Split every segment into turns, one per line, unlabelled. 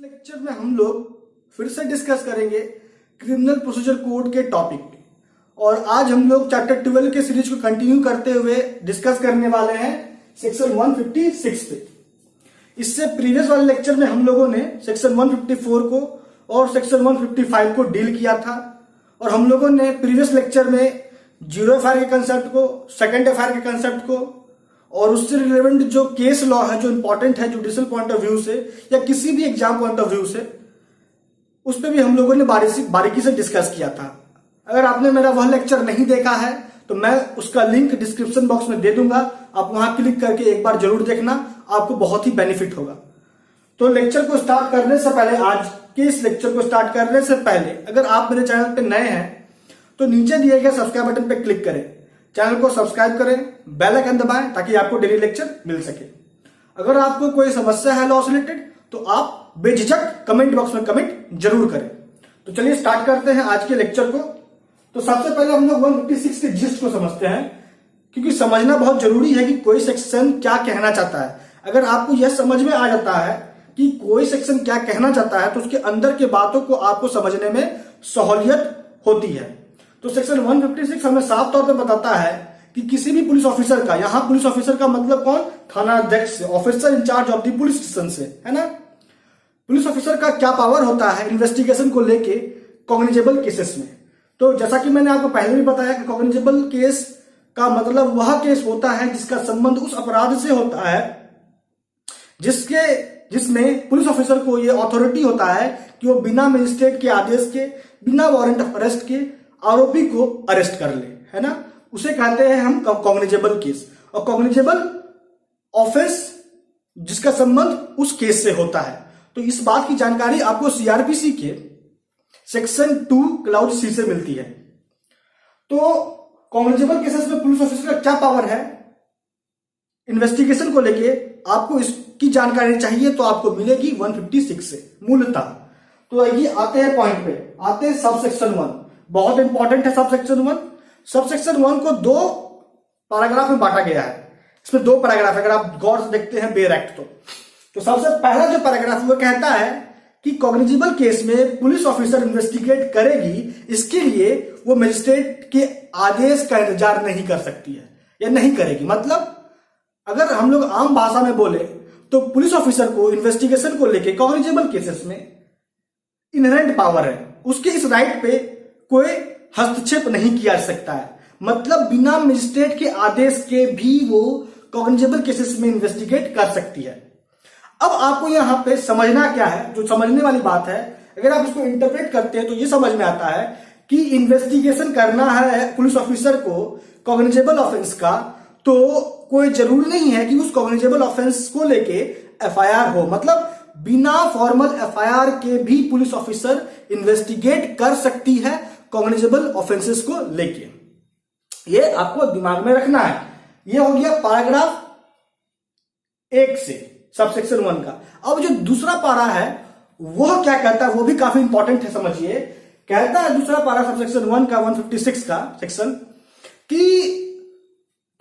Lecture में हम लोग फिर से डिस्कस करेंगे क्रिमिनल प्रोसीजर कोड के टॉपिक पे। और आज हम लोग चैप्टर 12 के सीरीज को कंटिन्यू करते हुए डिस्कस करने वाले हैं सेक्शन 156 पे। इससे प्रीवियस वाले लेक्चर में हम लोगों ने सेक्शन 154 को और सेक्शन 155 को डील किया था और हम लोगों ने प्रीवियस लेक्चर में जीरो एफआईआर के कंसेप्ट को, सेकंड एफआईआर के कंसेप्ट को और उससे रिलेवेंट जो केस लॉ है जो इंपॉर्टेंट है जुडिशियल पॉइंट ऑफ व्यू से या किसी भी एग्जाम पॉइंट ऑफ व्यू से, उस पर भी हम लोगों ने बारीकी से डिस्कस किया था। अगर आपने मेरा वह लेक्चर नहीं देखा है तो मैं उसका लिंक डिस्क्रिप्शन बॉक्स में दे दूंगा, आप वहां क्लिक करके एक बार जरूर देखना, आपको बहुत ही बेनिफिट होगा। तो लेक्चर को स्टार्ट करने से पहले, आज के इस लेक्चर को स्टार्ट करने से पहले अगर आप मेरे चैनल पे नए हैं तो नीचे दिए गए सब्सक्राइब बटन पे क्लिक करें, चैनल को सब्सक्राइब करें, बेल आइकन दबाएं ताकि आपको डेली लेक्चर मिल सके। अगर आपको कोई समस्या है लॉ से रिलेटेड तो आप बेझिझक कमेंट बॉक्स में कमेंट जरूर करें। तो चलिए स्टार्ट करते हैं आज के लेक्चर को। तो सबसे पहले हम लोग 156 के जिस्ट को समझते हैं, क्योंकि समझना बहुत जरूरी है कि कोई सेक्शन क्या कहना चाहता है। अगर आपको यह समझ में आ जाता है कि कोई सेक्शन क्या कहना चाहता है तो उसके अंदर के बातों को आपको समझने में सहूलियत होती है। तो सेक्शन 156 हमें साफ तौर पे बताता है कि किसी भी पुलिस ऑफिसर का, यहां पुलिस ऑफिसर का मतलब कौन, थाना अध्यक्ष से, officer incharge of the police station से, है ना। पुलिस ऑफिसर का क्या पावर होता है इन्वेस्टिगेशन को लेके कॉग्निजेबल केसेस में। तो जैसा कि मैंने आपको पहले भी बताया कि कॉग्निजेबल केस का मतलब वह केस होता है जिसका संबंध उस अपराध से होता है जिसमें पुलिस ऑफिसर को यह अथॉरिटी होता है कि वो बिना मजिस्ट्रेट के आदेश के, बिना वारंट ऑफ अरेस्ट के आरोपी को अरेस्ट कर ले, है ना। उसे कहते हैं हम कॉग्निजेबल केस। और कॉग्निजेबल ऑफेंस जिसका संबंध उस केस से होता है। तो इस बात की जानकारी आपको सीआरपीसी के सेक्शन 2 क्लाउज सी से मिलती है। तो कॉग्निजेबल केसेस में पुलिस ऑफिसर का क्या पावर है इन्वेस्टिगेशन को लेके, आपको इसकी जानकारी चाहिए तो आपको मिलेगी 156 से मूलतः। तो ये आते हैं पॉइंट पे, आते हैं सब सेक्शन 1। बहुत इंपॉर्टेंट है सब सेक्शन 1। सब सेक्शन 1 को 2 पैराग्राफ में बांटा गया है। इसमें 2 पैराग्राफ, अगर आप गौर से देखते हैं बेयर एक्ट तो सबसे पहला जो पैराग्राफ वो कहता है कि कॉग्निजेबल केस में पुलिस ऑफिसर इन्वेस्टिगेट करेगी, इसके लिए वो मजिस्ट्रेट के आदेश का इंतजार नहीं कर सकती है या नहीं करेगी। मतलब अगर हम लोग आम भाषा में बोले तो पुलिस ऑफिसर को इन्वेस्टिगेशन को लेके कॉग्निजेबल केसेस में इनहेरेंट पावर है, उसके इस राइट पे कोई हस्तक्षेप नहीं किया जा सकता है। मतलब बिना मजिस्ट्रेट के आदेश के भी वो कॉग्निजेबल केसेस में इन्वेस्टिगेट कर सकती है। अब आपको यहां पे समझना क्या है, जो समझने वाली बात है, अगर आप इसको इंटरप्रेट करते हैं तो ये समझ में आता है कि इन्वेस्टिगेशन करना है पुलिस ऑफिसर को कॉग्निजेबल ऑफेंस का, तो कोई जरूरी नहीं है कि उस कॉग्निजेबल ऑफेंस को लेके एफआईआर हो। मतलब बिना फॉर्मल एफआईआर के भी पुलिस ऑफिसर इन्वेस्टिगेट कर सकती है कॉग्निजेबल ऑफेंसेस को लेके। ये आपको दिमाग में रखना है। ये हो गया पैराग्राफ 1 से सबसेक्शन 1 का। अब जो दूसरा पारा है वह क्या कहता है, वो भी काफी इंपॉर्टेंट है, समझिए। कहता है दूसरा पारा सबसेक्शन 1 का 156 का सेक्शन कि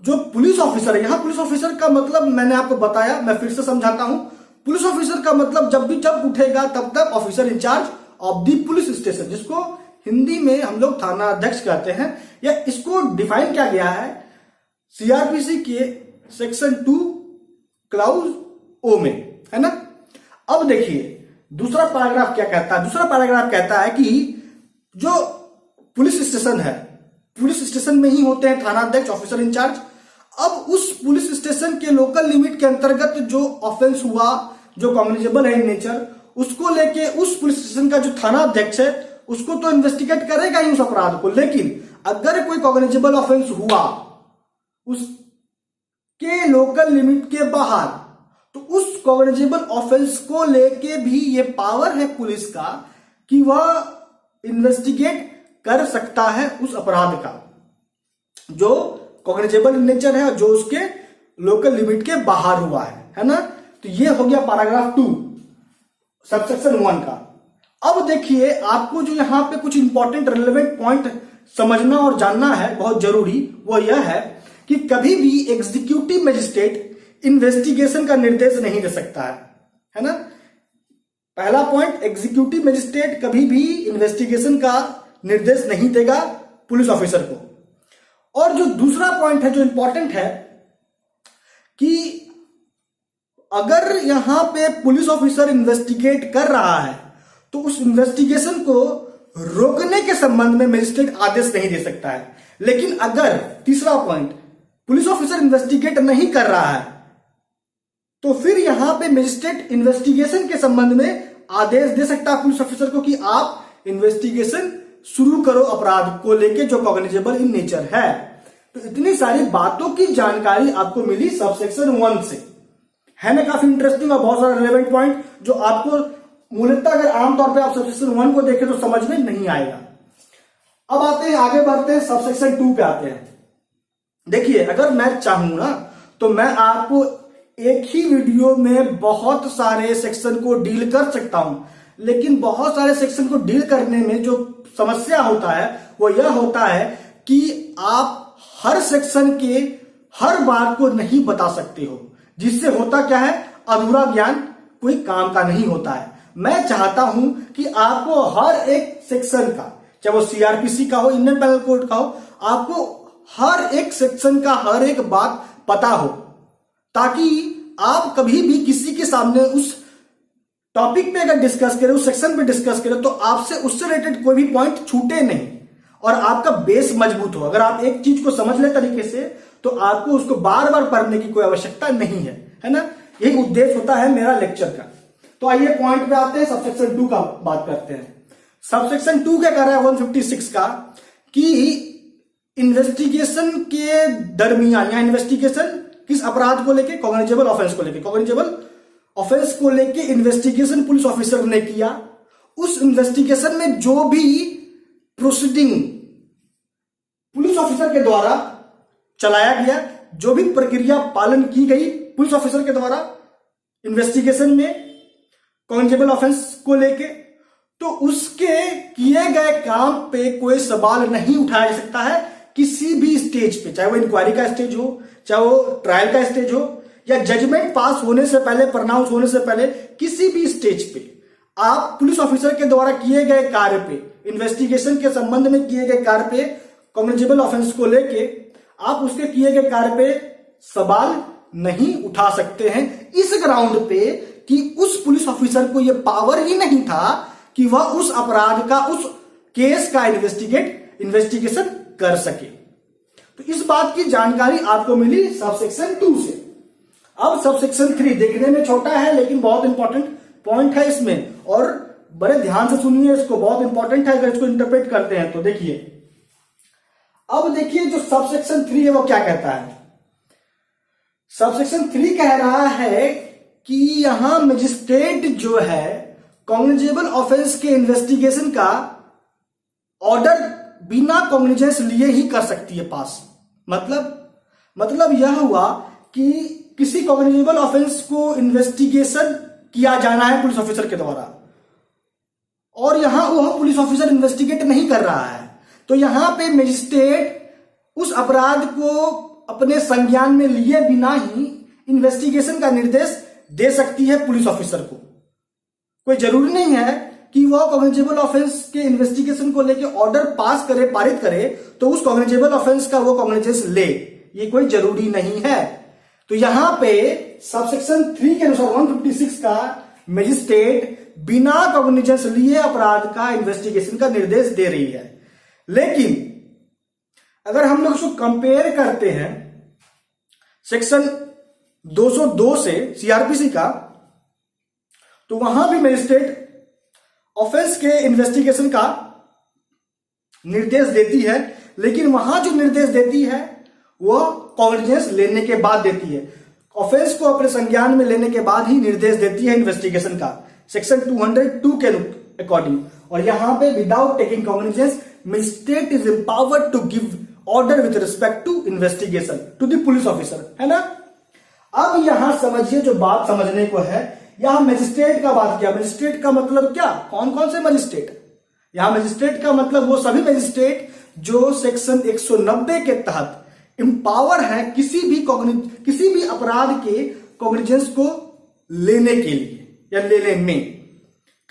जो पुलिस ऑफिसर है, यहां पुलिस ऑफिसर का मतलब मैंने आपको बताया, मैं फिर से समझाता हूं। पुलिस ऑफिसर का मतलब जब उठेगा तब तक officer incharge of the police station, जिसको हिंदी में हम लोग थाना अध्यक्ष कहते हैं, या इसको डिफाइन किया गया है सीआरपीसी के सेक्शन 2 क्लाउज ओ में, है ना। अब देखिए दूसरा पैराग्राफ क्या कहता है। दूसरा पैराग्राफ कहता है कि जो पुलिस स्टेशन है, पुलिस स्टेशन में ही होते हैं थाना अध्यक्ष, ऑफिसर इंचार्ज। अब उस पुलिस स्टेशन के लोकल लिमिट के अंतर्गत जो ऑफेंस हुआ, जो कॉग्निजेबल है इन नेचर, उसको लेके उस पुलिस स्टेशन का जो थाना अध्यक्ष है उसको तो इन्वेस्टिगेट करेगा ही उस अपराध को। लेकिन अगर कोई कॉग्निजेबल ऑफेंस हुआ उसके लोकल लिमिट के बाहर, तो उस कॉग्निजेबल ऑफेंस को लेके भी ये पावर है पुलिस का कि वह इन्वेस्टिगेट कर सकता है उस अपराध का जो कॉग्निजेबल इन नेचर है और जो उसके लोकल लिमिट के बाहर हुआ है ना। तो ये हो गया पैराग्राफ 2 सबसेक्शन 1 का। अब देखिए आपको जो यहां पे कुछ इंपॉर्टेंट रिलेवेंट पॉइंट समझना और जानना है बहुत जरूरी, वो यह है कि कभी भी एग्जीक्यूटिव मजिस्ट्रेट इन्वेस्टिगेशन का निर्देश नहीं दे सकता है ना। पहला पॉइंट, एग्जीक्यूटिव मजिस्ट्रेट कभी भी इन्वेस्टिगेशन का निर्देश नहीं देगा पुलिस ऑफिसर को। और जो दूसरा पॉइंट है जो इंपॉर्टेंट है कि अगर यहां पे पुलिस ऑफिसर इन्वेस्टिगेट कर रहा है तो उस इन्वेस्टिगेशन को रोकने के संबंध में मजिस्ट्रेट आदेश नहीं दे सकता है। लेकिन अगर तीसरा पॉइंट, पुलिस ऑफिसर इन्वेस्टिगेट नहीं कर रहा है तो फिर यहां पे मजिस्ट्रेट इन्वेस्टिगेशन के संबंध में आदेश दे सकता है पुलिस ऑफिसर को कि आप इन्वेस्टिगेशन शुरू करो अपराध को लेके जो कॉग्निजेबल इन नेचर है। तो इतनी सारी बातों की जानकारी आपको मिली सबसेक्शन 1 से, है ना। काफी इंटरेस्टिंग और बहुत सारा रिलेवेंट पॉइंट जो आपको मूलतः अगर आमतौर पे आप सबसेक्शन 1 को देखें तो समझ में नहीं आएगा। अब आते हैं, आगे बढ़ते हैं, सबसेक्शन 2 पे आते हैं। देखिए, अगर मैं चाहूं ना तो मैं आपको एक ही वीडियो में बहुत सारे सेक्शन को डील कर सकता हूं, लेकिन बहुत सारे सेक्शन को डील करने में जो समस्या होता है वो यह होता है कि आप हर सेक्शन के हर बात को नहीं बता सकते हो, जिससे होता क्या है, अधूरा ज्ञान कोई काम का नहीं होता है। मैं चाहता हूं कि आपको हर एक सेक्शन का, चाहे वो सीआरपीसी का हो, इंडियन पेनल कोड का हो, आपको हर एक सेक्शन का हर एक बात पता हो, ताकि आप कभी भी किसी के सामने उस टॉपिक पे अगर डिस्कस करें, उस सेक्शन पे डिस्कस करें, तो आपसे उससे रिलेटेड कोई भी पॉइंट छूटे नहीं और आपका बेस मजबूत हो। अगर आप एक चीज को समझ ले तरीके से तो आपको उसको बार बार पढ़ने की कोई आवश्यकता नहीं है ना। यही उद्देश्य होता है मेरा लेक्चर का। तो आइए पॉइंट पे आते हैं, सबसेक्शन 2 का बात करते हैं। सबसेक्शन 2 क्या कर रहा है 156 का कि इन्वेस्टिगेशन के दरमियान, या इन्वेस्टिगेशन किस अपराध को लेके, कॉग्निजेबल ऑफेंस को लेके, कॉग्निजेबल ऑफेंस को लेके इन्वेस्टिगेशन पुलिस ऑफिसर ने किया, उस इन्वेस्टिगेशन में जो भी प्रोसीडिंग पुलिस ऑफिसर के द्वारा चलाया गया, जो भी प्रक्रिया पालन की गई पुलिस ऑफिसर के द्वारा इन्वेस्टिगेशन में कॉग्निजेबल ऑफेंस को लेके, तो उसके किए गए काम पे कोई सवाल नहीं उठाया जा सकता है किसी भी स्टेज पे, चाहे वो इंक्वायरी का स्टेज हो, चाहे वो ट्रायल का स्टेज हो, या जजमेंट पास होने से पहले, प्रोनाउंस होने से पहले, किसी भी स्टेज पे आप पुलिस ऑफिसर के द्वारा किए गए कार्य पे, इन्वेस्टिगेशन के संबंध में किए गए कार्य पे, कॉग्निजेबल ऑफेंस को लेके आप उसके किए गए कार्य पे सवाल नहीं उठा सकते हैं, इस ग्राउंड पे कि उस पुलिस ऑफिसर को यह पावर ही नहीं था कि वह उस अपराध का, उस केस का इन्वेस्टिगेशन कर सके। तो इस बात की जानकारी आपको मिली सबसेक्शन 2 से। अब सबसेक्शन 3 देखने में छोटा है लेकिन बहुत इंपॉर्टेंट पॉइंट है इसमें, और बड़े ध्यान से सुनिए इसको, बहुत इंपॉर्टेंट है अगर इसको इंटरप्रेट करते हैं तो। देखिए, अब देखिए जो सबसेक्शन 3 है वो क्या कहता है। सबसेक्शन 3 कह रहा है कि यहां मजिस्ट्रेट जो है कॉग्निजेबल ऑफेंस के इन्वेस्टिगेशन का ऑर्डर बिना कॉग्निजेंस लिए ही कर सकती है पास। मतलब यह हुआ कि किसी कॉग्निजेबल ऑफेंस को इन्वेस्टिगेशन किया जाना है पुलिस ऑफिसर के द्वारा, और यहां वह पुलिस ऑफिसर इन्वेस्टिगेट नहीं कर रहा है, तो यहां पे मजिस्ट्रेट उस अपराध को अपने संज्ञान में लिए बिना ही इन्वेस्टिगेशन का निर्देश दे सकती है पुलिस ऑफिसर को। कोई जरूरी नहीं है कि वह कॉग्निजेबल ऑफेंस के इन्वेस्टिगेशन को लेकर ऑर्डर पास करे, पारित करे, तो उस कॉग्निजेबल ऑफेंस का वो कॉग्निजेंस ले, ये कोई जरूरी नहीं है। तो यहां पे सबसेक्शन 3 के अनुसार 156 का मजिस्ट्रेट बिना कॉग्निजेंस लिए अपराध का इन्वेस्टिगेशन का निर्देश दे रही है। लेकिन अगर हम लोग इसको कंपेयर करते हैं सेक्शन 202 से सीआरपीसी का, तो वहां भी मजिस्ट्रेट ऑफेंस के इन्वेस्टिगेशन का निर्देश देती है, लेकिन वहां जो निर्देश देती है वह कॉग्निजेंस लेने के बाद देती है, ऑफेंस को अपने संज्ञान में लेने के बाद ही निर्देश देती है इन्वेस्टिगेशन का, सेक्शन 202 के अकॉर्डिंग। और यहां पे without taking cognizance magistrate is empowered to give order with respect to investigation to the police officer, है ना। अब यहां समझिए जो बात समझने को है, यहां मजिस्ट्रेट का बात किया। मजिस्ट्रेट का मतलब क्या, कौन कौन से मजिस्ट्रेट। यहां मजिस्ट्रेट का मतलब वो सभी मजिस्ट्रेट जो सेक्शन 190 के तहत एम्पावर है किसी भी अपराध के कॉग्निजेंस को लेने के लिए या लेने में।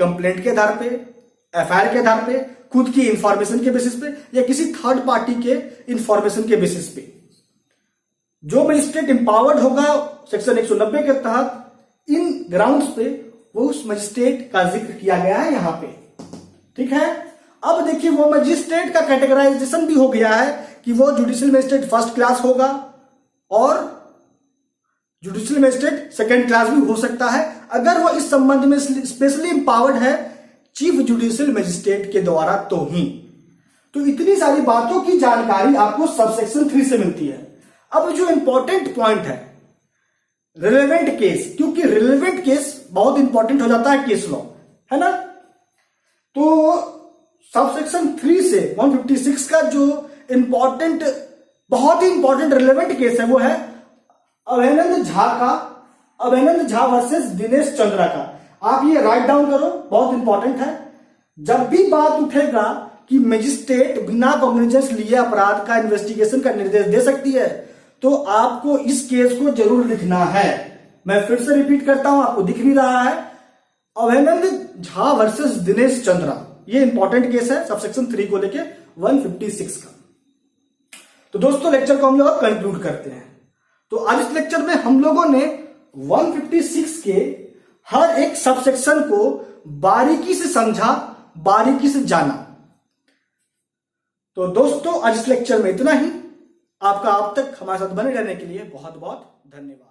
कंप्लेंट के आधार पे, एफआईआर के आधार पे, खुद की इंफॉर्मेशन के बेसिस पे या किसी थर्ड पार्टी के इंफॉर्मेशन के बेसिस पे जो मजिस्ट्रेट इंपावर्ड होगा सेक्शन 190 के तहत इन ग्राउंड्स पे, वो उस मजिस्ट्रेट का जिक्र किया गया है यहां पे। ठीक है, अब देखिए वो मजिस्ट्रेट का कैटेगराइजेशन भी हो गया है कि वो जुडिशियल मजिस्ट्रेट फर्स्ट क्लास होगा और जुडिशियल मजिस्ट्रेट सेकंड क्लास भी हो सकता है, अगर वो इस संबंध में स्पेशली इंपावर्ड है चीफ जुडिशियल मजिस्ट्रेट के द्वारा तो ही। तो इतनी सारी बातों की जानकारी आपको सबसेक्शन 3 से मिलती है। अब जो इंपॉर्टेंट पॉइंट है रिलेवेंट केस, क्योंकि रिलेवेंट केस बहुत इंपॉर्टेंट हो जाता है केस लॉ, है ना। तो सबसेक्शन 3 से 156 का जो इंपॉर्टेंट, बहुत ही इंपॉर्टेंट रिलेवेंट केस है वो है अभयानंद झा वर्सेस दिनेश चंद्रा का। आप ये राइट डाउन करो, बहुत इंपॉर्टेंट है। जब भी बात उठेगा कि मजिस्ट्रेट बिना कॉग्निजेंस लिए अपराध का इन्वेस्टिगेशन का निर्देश दे सकती है, तो आपको इस केस को जरूर लिखना है। मैं फिर से रिपीट करता हूं, आपको दिख नहीं रहा है, अभयानंद झा वर्सेस दिनेश चंद्रा, ये इंपॉर्टेंट केस है सबसेक्शन 3 को लेके 156 का। तो दोस्तों लेक्चर को हम लोग कंक्लूड करते हैं। तो आज इस लेक्चर में हम लोगों ने 156 के हर एक सबसेक्शन को बारीकी से समझा, बारीकी से जाना। तो दोस्तों आज इस लेक्चर में इतना ही। आपका अब तक हमारे साथ बने रहने के लिए बहुत बहुत धन्यवाद।